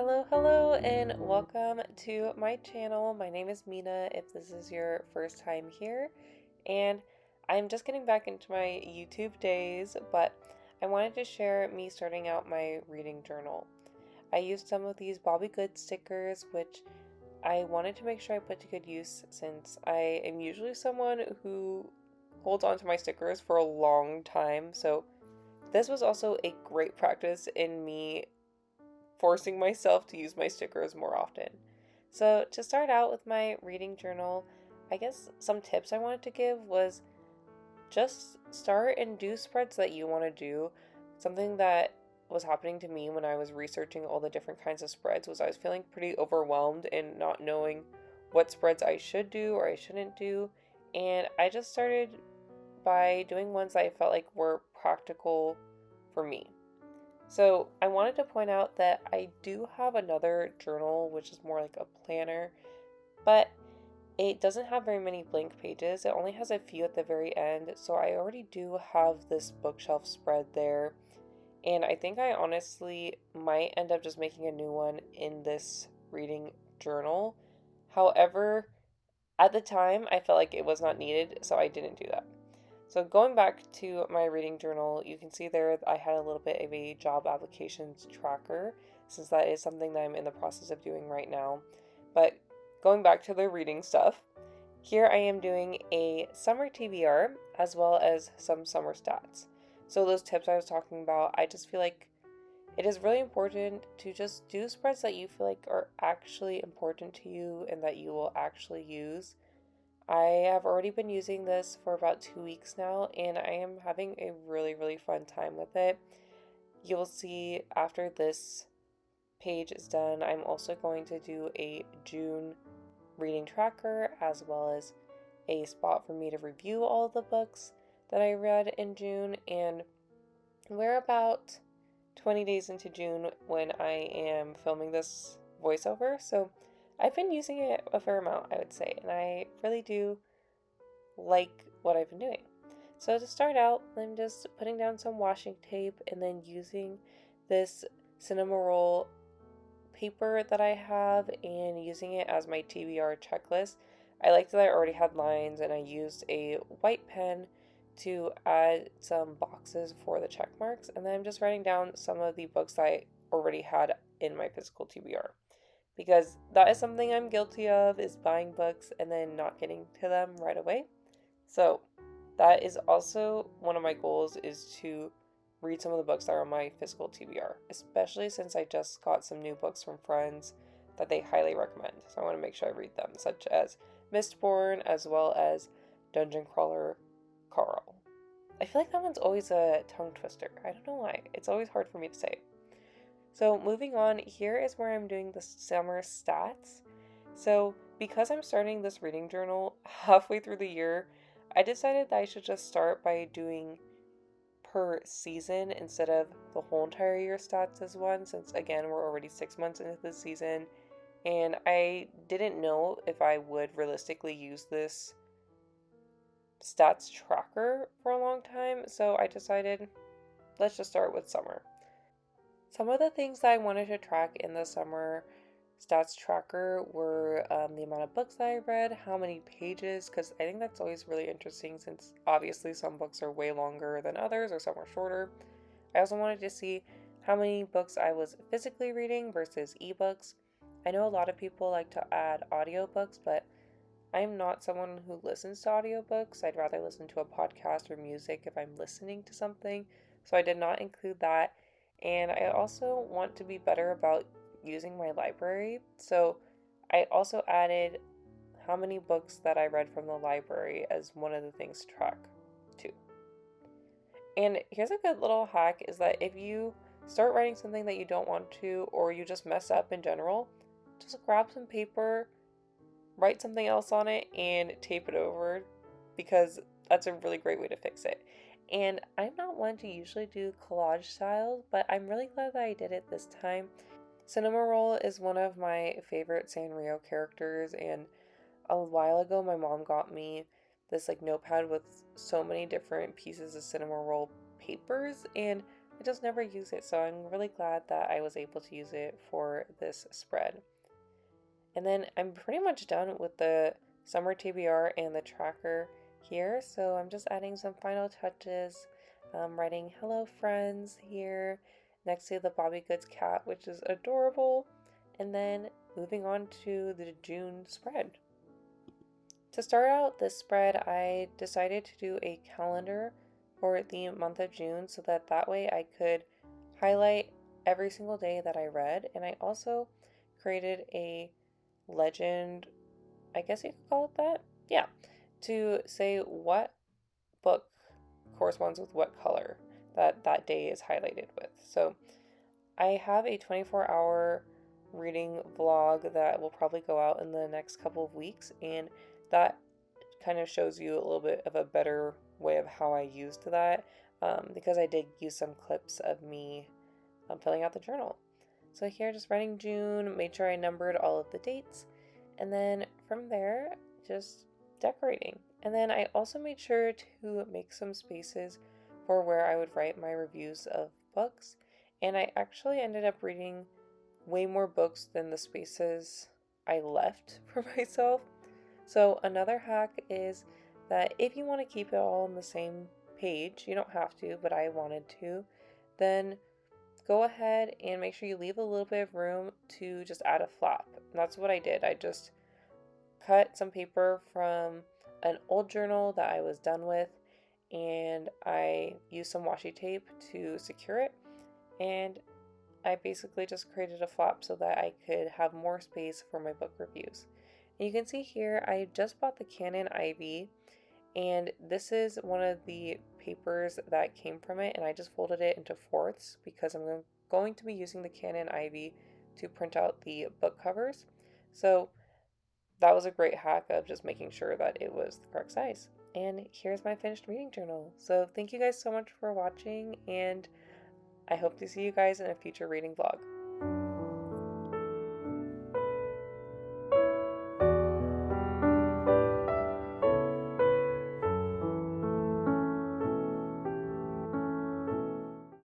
Hello, and welcome to my channel. My name is Mina if this is your first time here, and I'm just getting back into my YouTube days, but I wanted to share me starting out my reading journal. I used some of these Bobby Good stickers, which I wanted to make sure I put to good use since I am usually someone who holds on to my stickers for a long time, so this was also a great practice in me forcing myself to use my stickers more often. So, to start out with my reading journal, I guess some tips I wanted to give was just start and do spreads that you want to do. Something that was happening to me when I was researching all the different kinds of spreads was I was feeling pretty overwhelmed and not knowing what spreads I should do or I shouldn't do. And I just started by doing ones that I felt like were practical for me. So I wanted to point out that I do have another journal, which is more like a planner, but it doesn't have very many blank pages. It only has a few at the very end, so I already do have this bookshelf spread there. And I think I honestly might end up just making a new one in this reading journal. However, at the time, I felt like it was not needed, so I didn't do that. So going back to my reading journal, you can see there I had a little bit of a job applications tracker since that is something that I'm in the process of doing right now. But going back to the reading stuff, here I am doing a summer TBR as well as some summer stats. So those tips I was talking about, I just feel like it is really important to just do spreads that you feel like are actually important to you and that you will actually use. I have already been using this for about 2 weeks now, and I am having a really fun time with it. You'll see after this page is done, I'm also going to do a June reading tracker as well as a spot for me to review all the books that I read in June. And we're about 20 days into June when I am filming this voiceover, so I've been using it a fair amount, I would say, and I really do like what I've been doing. So to start out, I'm just putting down some washing tape and then using this Cinnamoroll paper that I have and using it as my TBR checklist. I liked that I already had lines and I used a white pen to add some boxes for the check marks, and then I'm just writing down some of the books that I already had in my physical TBR because that is something I'm guilty of, is buying books and then not getting to them right away. So that is also one of my goals, is to read some of the books that are on my physical TBR, especially since I just got some new books from friends that they highly recommend. So I want to make sure I read them, such as Mistborn as well as Dungeon Crawler Carl. I feel like that one's always a tongue twister. I don't know why. It's always hard for me to say. So moving on, here is where I'm doing the summer stats. So because I'm starting this reading journal halfway through the year, I decided that I should just start by doing per season instead of the whole entire year stats as one, since again we're already 6 months into the season and I didn't know if I would realistically use this stats tracker for a long time, so I decided let's just start with summer. Some of the things that I wanted to track in the summer stats tracker were the amount of books that I read, how many pages, because I think that's always really interesting since obviously some books are way longer than others or some are shorter. I also wanted to see how many books I was physically reading versus ebooks. I know a lot of people like to add audiobooks, but I'm not someone who listens to audiobooks. I'd rather listen to a podcast or music if I'm listening to something, so I did not include that. And I also want to be better about using my library, so I also added how many books that I read from the library as one of the things to track too. And here's a good little hack, is that if you start writing something that you don't want to, or you just mess up in general, just grab some paper, write something else on it, and tape it over, because that's a really great way to fix it. And I'm not one to usually do collage styles, but I'm really glad that I did it this time. Cinnamoroll is one of my favorite Sanrio characters, and a while ago my mom got me this like notepad with so many different pieces of Cinnamoroll papers, and I just never use it, so I'm really glad that I was able to use it for this spread. And then I'm pretty much done with the summer TBR and the tracker here, so I'm just adding some final touches, writing hello friends here next to the Bobby Goods cat, which is adorable, and then moving on to the June spread. To start out this spread, I decided to do a calendar for the month of June so that way I could highlight every single day that I read, and I also created a legend, I guess you could call it that. Yeah, to say what book corresponds with what color that day is highlighted with. So I have a 24-hour reading vlog that will probably go out in the next couple of weeks, and that kind of shows you a little bit of a better way of how I used that, because I did use some clips of me filling out the journal. So here, just writing June, made sure I numbered all of the dates, and then from there, just decorating. And then I also made sure to make some spaces for where I would write my reviews of books, and I actually ended up reading way more books than the spaces I left for myself. So another hack is that if you want to keep it all on the same page, you don't have to, but I wanted to, then go ahead and make sure you leave a little bit of room to just add a flap. And that's what I did. I just cut some paper from an old journal that I was done with, and I used some washi tape to secure it, and I basically just created a flap so that I could have more space for my book reviews. And you can see here I just bought the Canon Ivy, and this is one of the papers that came from it, and I just folded it into fourths because I'm going to be using the Canon Ivy to print out the book covers. So that was a great hack of just making sure that it was the correct size. And here's my finished reading journal. So thank you guys so much for watching, and I hope to see you guys in a future reading vlog.